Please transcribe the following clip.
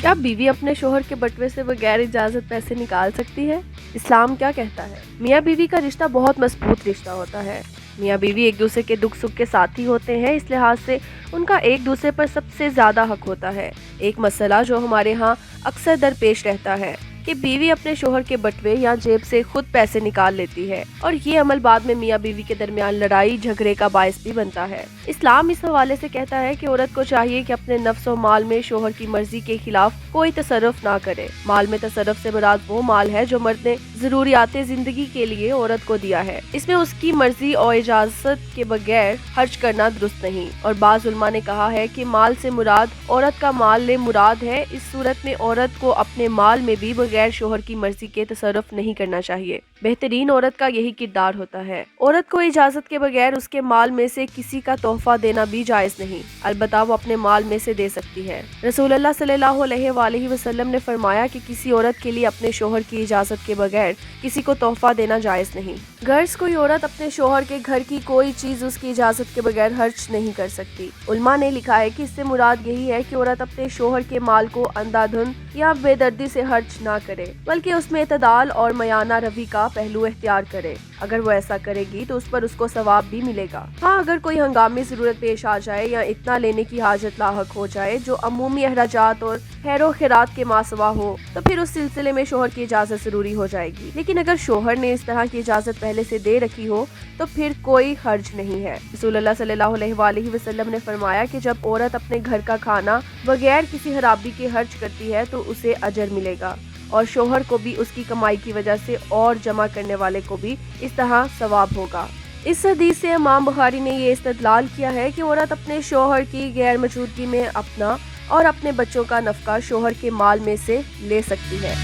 کیا بیوی اپنے شوہر کے بٹوے سے بغیر اجازت پیسے نکال سکتی ہے؟ اسلام کیا کہتا ہے؟ میاں بیوی کا رشتہ بہت مضبوط رشتہ ہوتا ہے۔ میاں بیوی ایک دوسرے کے دکھ سکھ کے ساتھی ہوتے ہیں، اس لحاظ سے ان کا ایک دوسرے پر سب سے زیادہ حق ہوتا ہے۔ ایک مسئلہ جو ہمارے ہاں اکثر درپیش رہتا ہے کہ بیوی اپنے شوہر کے بٹوے یا جیب سے خود پیسے نکال لیتی ہے، اور یہ عمل بعد میں میاں بیوی کے درمیان لڑائی جھگڑے کا باعث بھی بنتا ہے۔ اسلام اس حوالے سے کہتا ہے کہ عورت کو چاہیے کہ اپنے نفس و مال میں شوہر کی مرضی کے خلاف کوئی تصرف نہ کرے۔ مال میں تصرف سے مراد وہ مال ہے جو مرد نے ضروریات زندگی کے لیے عورت کو دیا ہے، اس میں اس کی مرضی اور اجازت کے بغیر خرچ کرنا درست نہیں۔ اور بعض علماء نے کہا ہے کہ مال سے مراد عورت کا مال مراد ہے، اس صورت میں عورت کو اپنے مال میں بھی بغیر شوہر کی مرضی کے تصرف نہیں کرنا چاہیے۔ بہترین عورت کا یہی کردار ہوتا ہے۔ عورت کو اجازت کے بغیر اس کے مال میں سے کسی کا تحفہ دینا بھی جائز نہیں، البتہ وہ اپنے مال میں سے دے سکتی ہے۔ رسول اللہ صلی اللہ علیہ وآلہ وسلم نے فرمایا کہ کسی عورت کے لیے اپنے شوہر کی اجازت کے بغیر کسی کو تحفہ دینا جائز نہیں۔ غرض کوئی عورت اپنے شوہر کے گھر کی کوئی چیز اس کی اجازت کے بغیر خرچ نہیں کر سکتی۔ علماء نے لکھا ہے کہ اس سے مراد یہی ہے کہ عورت اپنے شوہر کے مال کو اندھا دھند یا بے دردی سے خرچ نہ کرے، بلکہ اس میں اعتدال اور میانہ روی کا پہلو اختیار کرے۔ اگر وہ ایسا کرے گی تو اس پر اس کو ثواب بھی ملے گا۔ ہاں، اگر کوئی ہنگامی ضرورت پیش آ جائے یا اتنا لینے کی حاجت لاحق ہو جائے جو عمومی اخراجات اور خیر و خیرات کے ماسوا ہو، تو پھر اس سلسلے میں شوہر کی اجازت ضروری ہو جائے گی۔ لیکن اگر شوہر نے اس طرح کی اجازت پہلے سے دے رکھی ہو تو پھر کوئی حرج نہیں ہے۔ رسول اللہ صلی اللہ علیہ وآلہ وسلم نے فرمایا کہ جب عورت اپنے گھر کا کھانا بغیر کسی خرابی کے خرچ کرتی ہے تو اسے اجر ملے گا، اور شوہر کو بھی اس کی کمائی کی وجہ سے اور جمع کرنے والے کو بھی اس طرح ثواب ہوگا۔ اس حدیث سے امام بخاری نے یہ استدلال کیا ہے کہ عورت اپنے شوہر کی غیر موجودگی میں اپنا اور اپنے بچوں کا نفقہ شوہر کے مال میں سے لے سکتی ہے۔